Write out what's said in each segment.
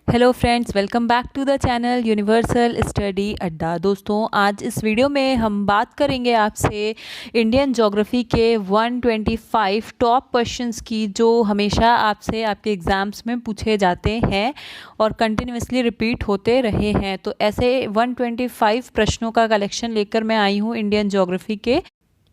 Hello friends, welcome back to the channel universal study Adda. दोस्तों, आज इस वीडियो में हम बात करेंगे आपसे इंडियन ज्योग्राफी के 125 टॉप क्वेश्चंस की, जो हमेशा आपसे आपके एग्ज़ाम्स में पूछे जाते हैं और कंटिन्यूसली रिपीट होते रहे हैं। तो ऐसे 125 प्रश्नों का कलेक्शन लेकर मैं आई हूँ इंडियन ज्योग्राफी के।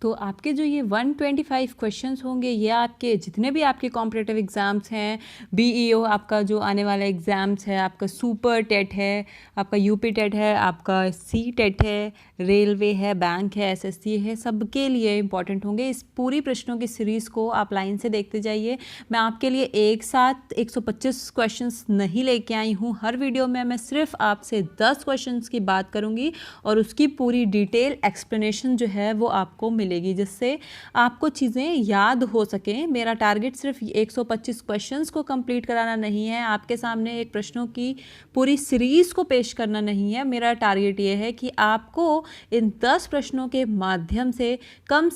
तो आपके जो ये 125 क्वेश्चंस होंगे, ये आपके जितने भी आपके कॉम्पिटिटिव एग्ज़ाम्स हैं, बीईओ आपका जो आने वाला एग्ज़ाम्स है, आपका सुपर टेट है, आपका यूपी टेट है, आपका सी टेट है, रेलवे है, बैंक है, एसएससी है, सबके लिए इंपॉर्टेंट होंगे। इस पूरी प्रश्नों की सीरीज़ को आप लाइन से देखते जाइए। मैं आपके लिए एक साथ 125 क्वेश्चंस नहीं लेके आई हूँ। हर वीडियो में मैं सिर्फ आपसे 10 क्वेश्चंस की बात करूँगी और उसकी पूरी डिटेल एक्सप्लेनेशन जो है वो आपको मिलेगी, जिससे आपको चीज़ें याद हो सकें। मेरा टारगेट सिर्फ 125 क्वेश्चंस को कंप्लीट कराना नहीं है, आपके सामने एक प्रश्नों की पूरी सीरीज़ को पेश करना नहीं है। मेरा टारगेट ये है कि आपको इन 10 प्रश्नों के माध्यम से कम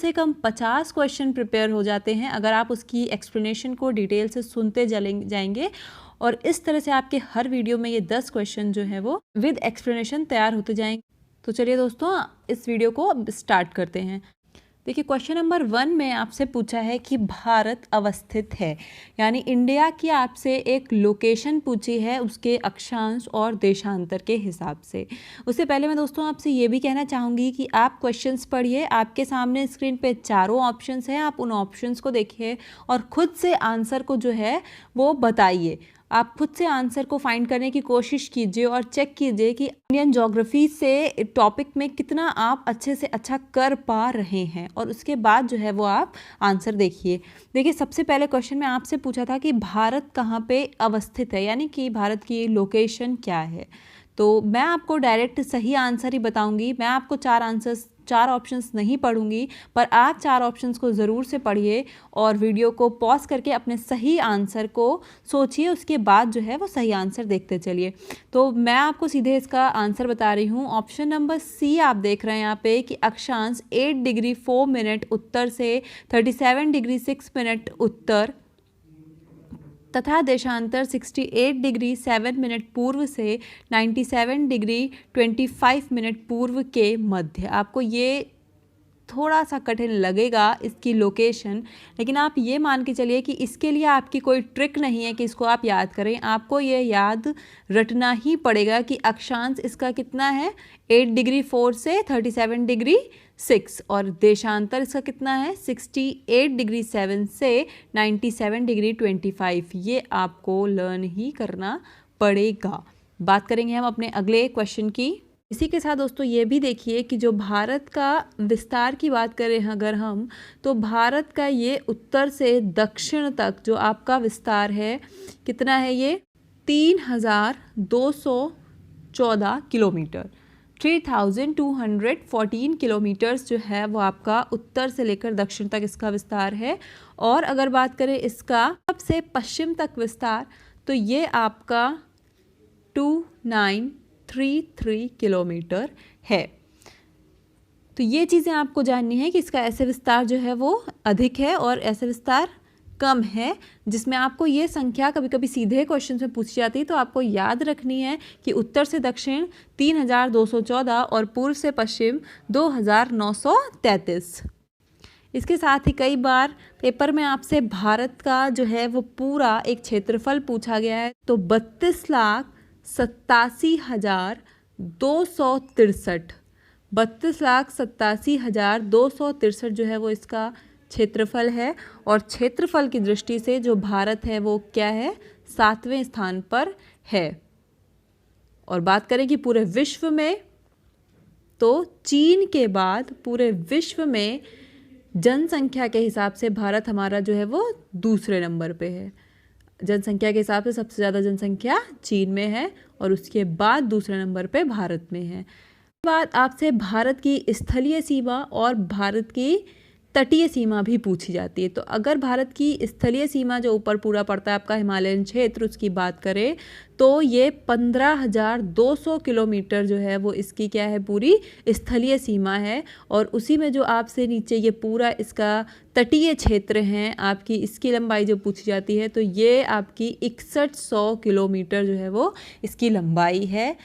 50 क्वेश्चन प्रिपेयर हो जाते हैं अगर आप उसकी एक्सप्लेनेशन को डिटेल से सुनते जाएंगे। और इस तरह से आपके हर वीडियो में ये 10 क्वेश्चन जो है वो विद एक्सप्लेनेशन तैयार होते जाएंगे। तो चलिए दोस्तों, इस वीडियो को अब स्टार्ट करते हैं। देखिए, क्वेश्चन नंबर 1 में आपसे पूछा है कि भारत अवस्थित है, यानी इंडिया की आपसे एक लोकेशन पूछी है उसके अक्षांश और देशांतर के हिसाब से। उससे पहले मैं दोस्तों आपसे ये भी कहना चाहूँगी कि आप क्वेश्चंस पढ़िए। आपके सामने स्क्रीन पे चारों ऑप्शंस हैं, आप उन ऑप्शंस को देखिए और खुद से आंसर को जो है वो बताइए। आप खुद से आंसर को फाइंड करने की कोशिश कीजिए और चेक कीजिए कि इंडियन ज्योग्राफी से टॉपिक में कितना आप अच्छे से अच्छा कर पा रहे हैं, और उसके बाद जो है वो आप आंसर देखिए। देखिए, सबसे पहले क्वेश्चन में आपसे पूछा था कि भारत कहाँ पे अवस्थित है, यानी कि भारत की लोकेशन क्या है। तो मैं आपको डायरेक्ट सही आंसर ही बताऊंगी। मैं आपको चार ऑप्शंस नहीं पढ़ूंगी, पर आप 4 ऑप्शंस को ज़रूर से पढ़िए और वीडियो को पॉज करके अपने सही आंसर को सोचिए। उसके बाद जो है वो सही आंसर देखते चलिए। तो मैं आपको सीधे इसका आंसर बता रही हूँ। ऑप्शन नंबर सी आप देख रहे हैं यहाँ पे कि अक्षांश 8 डिग्री 4 मिनट उत्तर से 37 डिग्री 6 मिनट उत्तर तथा देशांतर 68 डिग्री 7 मिनट पूर्व से 97 डिग्री 25 मिनट पूर्व के मध्य। आपको ये थोड़ा सा कठिन लगेगा इसकी लोकेशन, लेकिन आप ये मान के चलिए कि इसके लिए आपकी कोई ट्रिक नहीं है कि इसको आप याद करें। आपको ये याद रटना ही पड़ेगा कि अक्षांश इसका कितना है, 8 डिग्री 4 से 37 डिग्री 6, और देशांतर इसका कितना है, 68 डिग्री 7 से 97 डिग्री 25। ये आपको लर्न ही करना पड़ेगा। बात करेंगे हम अपने अगले क्वेश्चन की। इसी के साथ दोस्तों ये भी देखिए कि जो भारत का विस्तार की बात करें अगर हम, तो भारत का ये उत्तर से दक्षिण तक जो आपका विस्तार है कितना है, ये 3214 किलोमीटर, 3214 किलोमीटर्स जो है वो आपका उत्तर से लेकर दक्षिण तक इसका विस्तार है। और अगर बात करें इसका सबसे पश्चिम तक विस्तार, तो ये आपका 2933 किलोमीटर है। तो ये चीज़ें आपको जाननी है कि इसका ऐसे विस्तार जो है वो अधिक है और ऐसे विस्तार कम है, जिसमें आपको ये संख्या कभी कभी सीधे क्वेश्चन में पूछी जाती है। तो आपको याद रखनी है कि उत्तर से दक्षिण 3214 और पूर्व से पश्चिम 2933। इसके साथ ही कई बार पेपर में आपसे भारत का जो है वो पूरा एक क्षेत्रफल पूछा गया है। तो 32,87,263 32,87,263 जो है वो इसका क्षेत्रफल है। और क्षेत्रफल की दृष्टि से जो भारत है वो क्या है, 7वें स्थान पर है। और बात करें कि पूरे विश्व में, तो चीन के बाद पूरे विश्व में जनसंख्या के हिसाब से भारत हमारा जो है वो दूसरे नंबर पे है। जनसंख्या के हिसाब से सबसे ज़्यादा जनसंख्या चीन में है और उसके बाद दूसरे नंबर पे भारत में है। बाद आपसे भारत की स्थलीय सीमा और भारत की तटीय सीमा भी पूछी जाती है। तो अगर भारत की स्थलीय सीमा जो ऊपर पूरा पड़ता है आपका हिमालयन क्षेत्र, उसकी बात करें तो ये 15,200 किलोमीटर जो है वो इसकी क्या है, पूरी स्थलीय सीमा है। और उसी में जो आपसे नीचे ये पूरा इसका तटीय क्षेत्र हैं आपकी, इसकी लंबाई जो पूछी जाती है तो ये आपकी 6100 किलोमीटर जो है वो इसकी लंबाई है।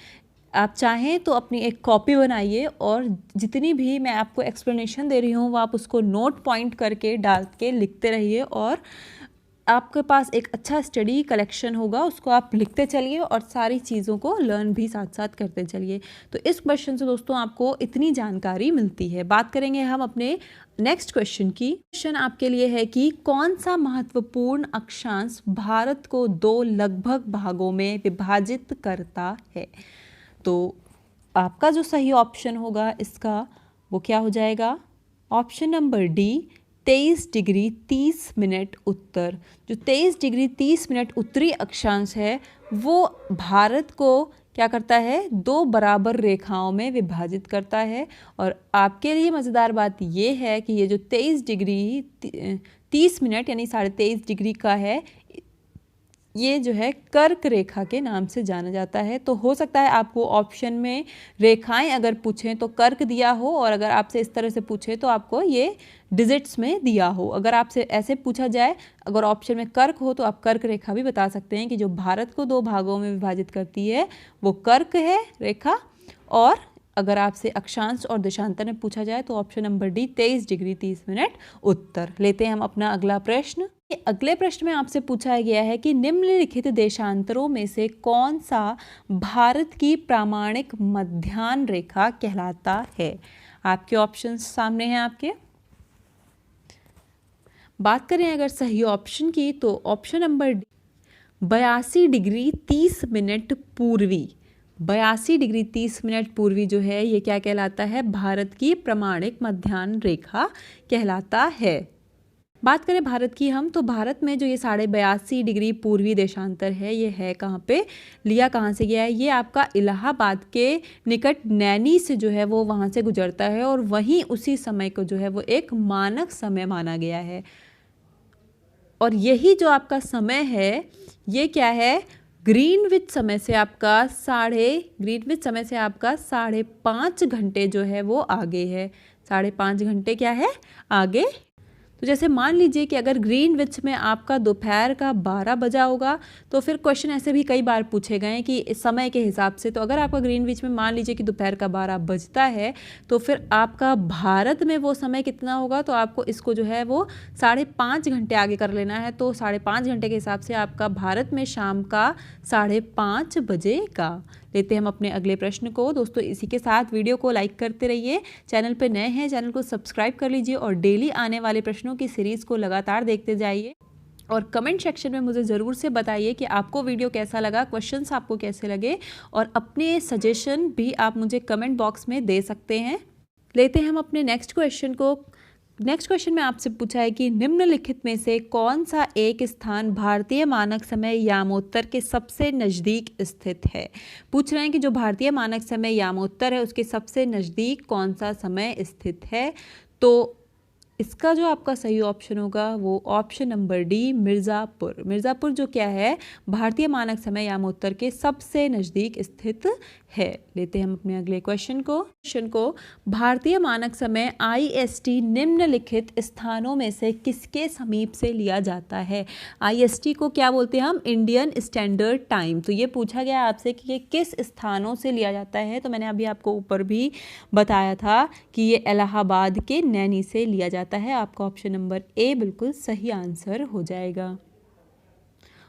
आप चाहें तो अपनी एक कॉपी बनाइए और जितनी भी मैं आपको एक्सप्लेनेशन दे रही हूँ वो आप उसको नोट पॉइंट करके डाल के लिखते रहिए, और आपके पास एक अच्छा स्टडी कलेक्शन होगा, उसको आप लिखते चलिए और सारी चीज़ों को लर्न भी साथ साथ करते चलिए। तो इस क्वेश्चन से दोस्तों आपको इतनी जानकारी मिलती है। बात करेंगे हम अपने नेक्स्ट क्वेश्चन की। क्वेश्चन आपके लिए है कि कौन सा महत्वपूर्ण अक्षांश भारत को 2 लगभग भागों में विभाजित करता है। तो आपका जो सही ऑप्शन होगा इसका वो क्या हो जाएगा, option number D, 23 degree 30 minute उत्तर। जो 23 डिग्री 30 मिनट उत्तरी अक्षांश है वो भारत को क्या करता है, 2 बराबर रेखाओं में विभाजित करता है। और आपके लिए मज़ेदार बात ये है कि ये जो 23 डिग्री 30 मिनट यानी 23.5 डिग्री का है, ये जो है कर्क रेखा के नाम से जाना जाता है। तो हो सकता है आपको ऑप्शन में रेखाएं अगर पूछें तो कर्क दिया हो, और अगर आपसे इस तरह से पूछे तो आपको ये डिजिट्स में दिया हो। अगर आपसे ऐसे पूछा जाए, अगर ऑप्शन में कर्क हो तो आप कर्क रेखा भी बता सकते हैं कि जो भारत को 2 भागों में विभाजित करती है वो कर्क है रेखा। और अगर आपसे अक्षांश और देशांतर में पूछा जाए तो option number D, 23 degree 30 minute उत्तर। लेते हैं हम अपना अगला प्रश्न। अगले प्रश्न में आपसे पूछा गया है कि निम्नलिखित देशांतरों में से कौन सा भारत की प्रामाणिक मध्याह्न रेखा कहलाता है। आपके ऑप्शंस सामने हैं आपके। बात करें अगर सही ऑप्शन की तो option number D, 82 degree 30 minute पूर्वी। 82 डिग्री 30 मिनट पूर्वी जो है ये क्या कहलाता है, भारत की प्रामाणिक मध्याह्न रेखा कहलाता है। बात करें भारत की हम, तो भारत में जो ये 82.5 डिग्री पूर्वी देशांतर है ये है कहाँ पे, लिया कहाँ से गया है, ये आपका इलाहाबाद के निकट नैनी से जो है वो वहाँ से गुजरता है, और वहीं उसी समय को जो है वो एक मानक समय माना गया है। और यही जो आपका समय है ये क्या है, ग्रीनविच समय से आपका 5.5 घंटे जो है वो आगे है। 5.5 घंटे क्या है, आगे। तो जैसे मान लीजिए कि अगर ग्रीनविच में आपका दोपहर का 12 बजा होगा तो फिर क्वेश्चन ऐसे भी कई बार पूछे गए हैं कि समय के हिसाब से। तो अगर आपका ग्रीनविच में मान लीजिए कि दोपहर का 12 बजता है तो फिर आपका भारत में वो समय कितना होगा, तो आपको इसको जो है वो 5.5 घंटे आगे कर लेना है। तो 5.5 घंटे के हिसाब से आपका भारत में शाम का 5:30 बजेगा। लेते हैं हम अपने अगले प्रश्न को। दोस्तों इसी के साथ वीडियो को लाइक करते रहिए, चैनल पे नए हैं चैनल को सब्सक्राइब कर लीजिए, और डेली आने वाले प्रश्नों की सीरीज़ को लगातार देखते जाइए। और कमेंट सेक्शन में मुझे ज़रूर से बताइए कि आपको वीडियो कैसा लगा, क्वेश्चंस आपको कैसे लगे, और अपने सजेशन भी आप मुझे कमेंट बॉक्स में दे सकते हैं। लेते हैं हम अपने नेक्स्ट क्वेश्चन को। नेक्स्ट क्वेश्चन में आपसे पूछा है कि निम्नलिखित में से कौन सा एक स्थान भारतीय मानक समय यामोत्तर के सबसे नज़दीक स्थित है। पूछ रहे हैं कि जो भारतीय मानक समय यामोत्तर है उसके सबसे नज़दीक कौन सा समय स्थित है। तो इसका जो आपका सही ऑप्शन होगा वो option number D, Mirzapur. Mirzapur जो क्या है, भारतीय मानक समय यामोत्तर के सबसे नज़दीक स्थित है। लेते हैं हम अपने अगले क्वेश्चन को। भारतीय मानक समय IST निम्नलिखित स्थानों में से किसके समीप से लिया जाता है। IST को क्या बोलते हैं हम, इंडियन स्टैंडर्ड टाइम। तो ये पूछा गया आपसे कि ये किस स्थानों से लिया जाता है। तो मैंने अभी आपको ऊपर भी बताया था कि ये इलाहाबाद के नैनी से लिया जाता है। आपका ऑप्शन नंबर ए बिल्कुल सही आंसर हो जाएगा।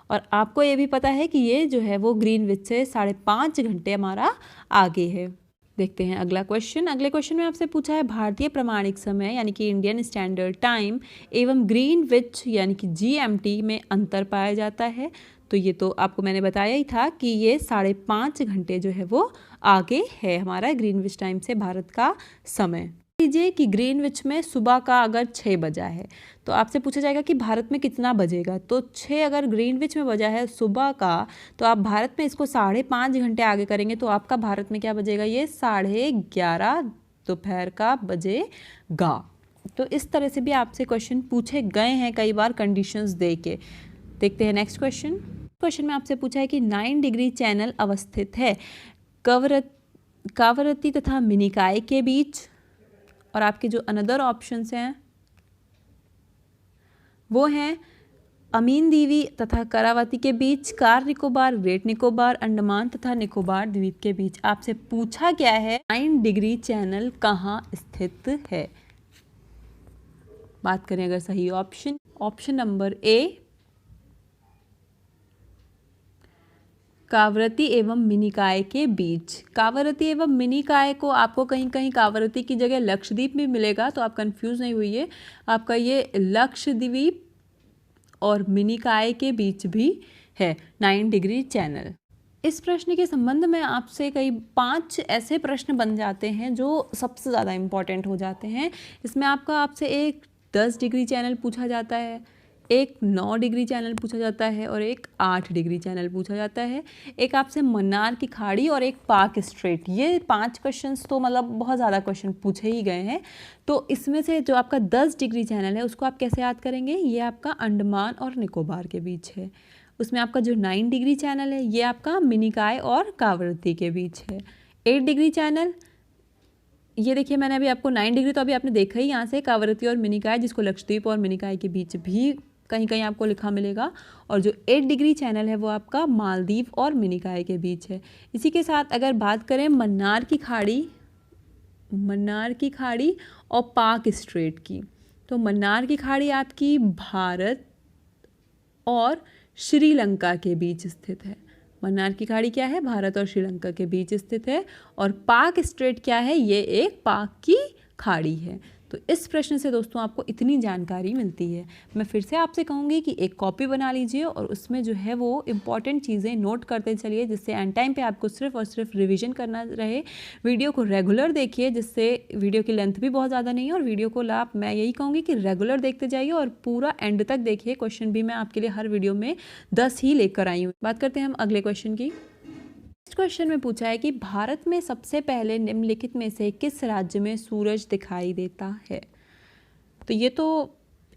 और आपको ये भी पता है कि ये जो है वो ग्रीनविच से 5.5 घंटे हमारा आगे है। देखते हैं अगला क्वेश्चन। अगले क्वेश्चन में आपसे पूछा है भारतीय प्रामाणिक समय यानी कि इंडियन स्टैंडर्ड टाइम एवं ग्रीनविच यानी कि GMT में अंतर पाया जाता है। तो ये तो आपको मैंने बताया ही था कि ये 5.5 घंटे जो है वो आगे है हमारा ग्रीनविच टाइम से भारत का समय। लीजिए कि ग्रीनविच में सुबह का अगर 6 बजा है तो आपसे पूछा जाएगा कि भारत में कितना बजेगा। तो 6 अगर ग्रीनविच में बजा है सुबह का, तो आप भारत में इसको 5.5 घंटे आगे करेंगे तो आपका भारत में क्या बजेगा, ये 11:30 दोपहर का बजेगा। तो इस तरह से भी आपसे क्वेश्चन पूछे गए हैं कई बार कंडीशंस दे के। देखते हैं नेक्स्ट क्वेश्चन। क्वेश्चन में आपसे पूछा है कि 9 डिग्री चैनल अवस्थित है कावरती तथा मिनिकाय के बीच, और आपके जो अनदर ऑप्शंस हैं वो हैं अमीन दीवी तथा करावती के बीच, कार निकोबार, ग्रेट निकोबार, अंडमान तथा निकोबार द्वीप के बीच। आपसे पूछा गया है 9 डिग्री चैनल कहाँ स्थित है। बात करें अगर सही ऑप्शन नंबर ए कावरती एवं मिनिकाय के बीच। कावरती एवं मिनिकाय को आपको कहीं कहीं कावरती की जगह लक्षद्वीप भी मिलेगा, तो आप कंफ्यूज नहीं हुइए। आपका ये लक्षद्वीप और मिनिकाय के बीच भी है 9 डिग्री चैनल। इस प्रश्न के संबंध में आपसे कई 5 ऐसे प्रश्न बन जाते हैं जो सबसे ज़्यादा इम्पॉर्टेंट हो जाते हैं। इसमें आपसे एक 10 डिग्री चैनल पूछा जाता है, एक 9 डिग्री चैनल पूछा जाता है और एक 8 डिग्री चैनल पूछा जाता है। एक आपसे मन्नार की खाड़ी और एक पाक स्ट्रेट। ये 5 क्वेश्चंस तो मतलब बहुत ज़्यादा क्वेश्चन पूछे ही गए हैं। तो इसमें से जो आपका 10 डिग्री चैनल है उसको आप कैसे याद करेंगे, ये आपका अंडमान और निकोबार के बीच है। उसमें आपका जो 9 डिग्री चैनल है ये आपका मिनिकाय और कावरती के बीच है। 8 डिग्री चैनल, ये देखिए मैंने अभी आपको 9 डिग्री तो अभी आपने देखा ही यहाँ से, कावरती और मिनिकाय, जिसको लक्षद्वीप और मिनिकाय के बीच भी कहीं कहीं आपको लिखा मिलेगा। और जो 8 डिग्री चैनल है वो आपका मालदीव और मिनिकाय के बीच है। इसी के साथ अगर बात करें मन्नार की खाड़ी और पाक स्ट्रेट की, तो मन्नार की खाड़ी आपकी भारत और श्रीलंका के बीच स्थित है। मन्नार की खाड़ी क्या है, भारत और श्रीलंका के बीच स्थित है। और पाक स्ट्रेट क्या है, ये एक पाक की खाड़ी है। तो इस प्रश्न से दोस्तों आपको इतनी जानकारी मिलती है। मैं फिर से आपसे कहूँगी कि एक कॉपी बना लीजिए और उसमें जो है वो इम्पॉर्टेंट चीज़ें नोट करते चलिए, जिससे एंड टाइम पे आपको सिर्फ और सिर्फ रिवीजन करना रहे। वीडियो को रेगुलर देखिए, जिससे वीडियो की लेंथ भी बहुत ज़्यादा नहीं है, और वीडियो को आप मैं यही कहूँगी कि रेगुलर देखते जाइए और पूरा एंड तक देखिए। क्वेश्चन भी मैं आपके लिए हर वीडियो में 10 ही लेकर आई हूँ। बात करते हैं हम अगले क्वेश्चन की। क्वेश्चन में पूछा है कि भारत में सबसे पहले निम्नलिखित में से किस राज्य में सूरज दिखाई देता है। तो ये तो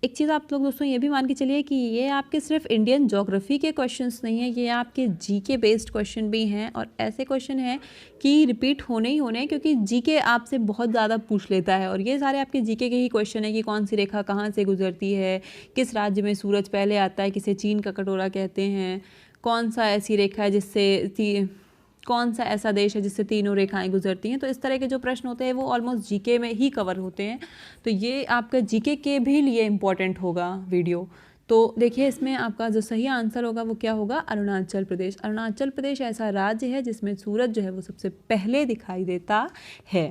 एक चीज़ आप लोग दोस्तों ये भी मान के चलिए कि ये आपके सिर्फ इंडियन ज्योग्राफी के क्वेश्चंस नहीं है, ये आपके जीके बेस्ड क्वेश्चन भी हैं। और ऐसे क्वेश्चन हैं कि रिपीट होने ही होने, क्योंकि जीके आपसे बहुत ज़्यादा पूछ लेता है। और ये सारे आपके जीके के ही क्वेश्चन है कि कौन सी रेखा कहाँ से गुजरती है, किस राज्य में सूरज पहले आता है, किसे चीन का कटोरा कहते हैं, कौन सा ऐसी रेखा है जिससे कौन सा ऐसा देश है जिससे तीनों रेखाएं गुजरती हैं। तो इस तरह के जो प्रश्न होते हैं वो ऑलमोस्ट जीके में ही कवर होते हैं। तो ये आपका जीके के भी लिए इम्पॉर्टेंट होगा वीडियो। तो देखिए इसमें आपका जो सही आंसर होगा वो क्या होगा, अरुणाचल प्रदेश। अरुणाचल प्रदेश ऐसा राज्य है जिसमें सूरज जो है वो सबसे पहले दिखाई देता है।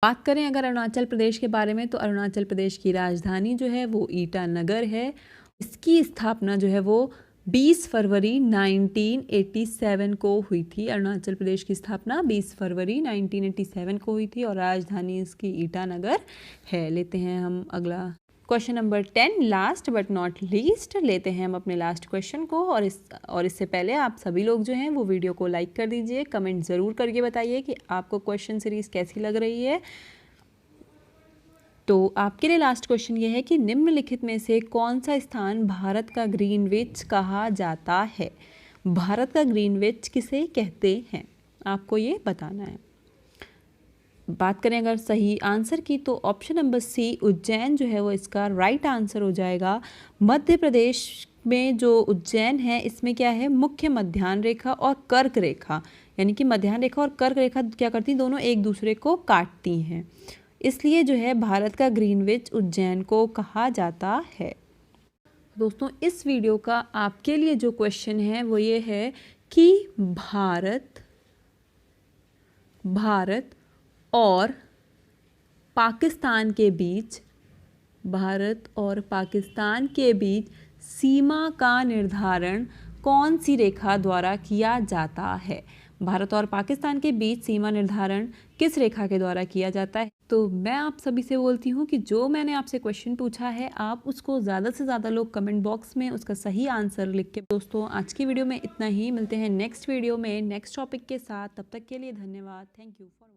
बात करें अगर अरुणाचल प्रदेश के बारे में, तो अरुणाचल प्रदेश की राजधानी जो है वो ईटानगर है। इसकी स्थापना जो है वो 20 फरवरी 1987 को हुई थी। अरुणाचल प्रदेश की स्थापना 20 फरवरी 1987 को हुई थी और राजधानी इसकी ईटानगर है। लेते हैं हम अगला question number 10, last but not least. लेते हैं हम अपने लास्ट क्वेश्चन को। और इससे पहले आप सभी लोग जो हैं वो वीडियो को लाइक कर दीजिए, कमेंट ज़रूर करके बताइए कि आपको क्वेश्चन सीरीज़ कैसी लग रही है। तो आपके लिए लास्ट क्वेश्चन ये है कि निम्नलिखित में से कौन सा स्थान भारत का ग्रीनविच कहा जाता है। भारत का ग्रीनविच किसे कहते हैं, आपको ये बताना है। बात करें अगर सही आंसर की, तो ऑप्शन नंबर सी उज्जैन जो है वो इसका राइट आंसर हो जाएगा। मध्य प्रदेश में जो उज्जैन है इसमें क्या है, मुख्य मध्याह्न रेखा और कर्क रेखा, यानी कि मध्याह्न रेखा और कर्क रेखा क्या करती हैं, दोनों एक दूसरे को काटती हैं। इसलिए जो है भारत का ग्रीनविच उज्जैन को कहा जाता है। दोस्तों इस वीडियो का आपके लिए जो क्वेश्चन है वो ये है कि भारत और पाकिस्तान के बीच सीमा का निर्धारण कौन सी रेखा द्वारा किया जाता है। भारत और पाकिस्तान के बीच सीमा निर्धारण किस रेखा के द्वारा किया जाता है। तो मैं आप सभी से बोलती हूँ कि जो मैंने आपसे क्वेश्चन पूछा है आप उसको ज़्यादा से ज़्यादा लोग कमेंट बॉक्स में उसका सही आंसर लिख के। दोस्तों आज की वीडियो में इतना ही, मिलते हैं नेक्स्ट वीडियो में नेक्स्ट टॉपिक के साथ। तब तक के लिए धन्यवाद। Thank you for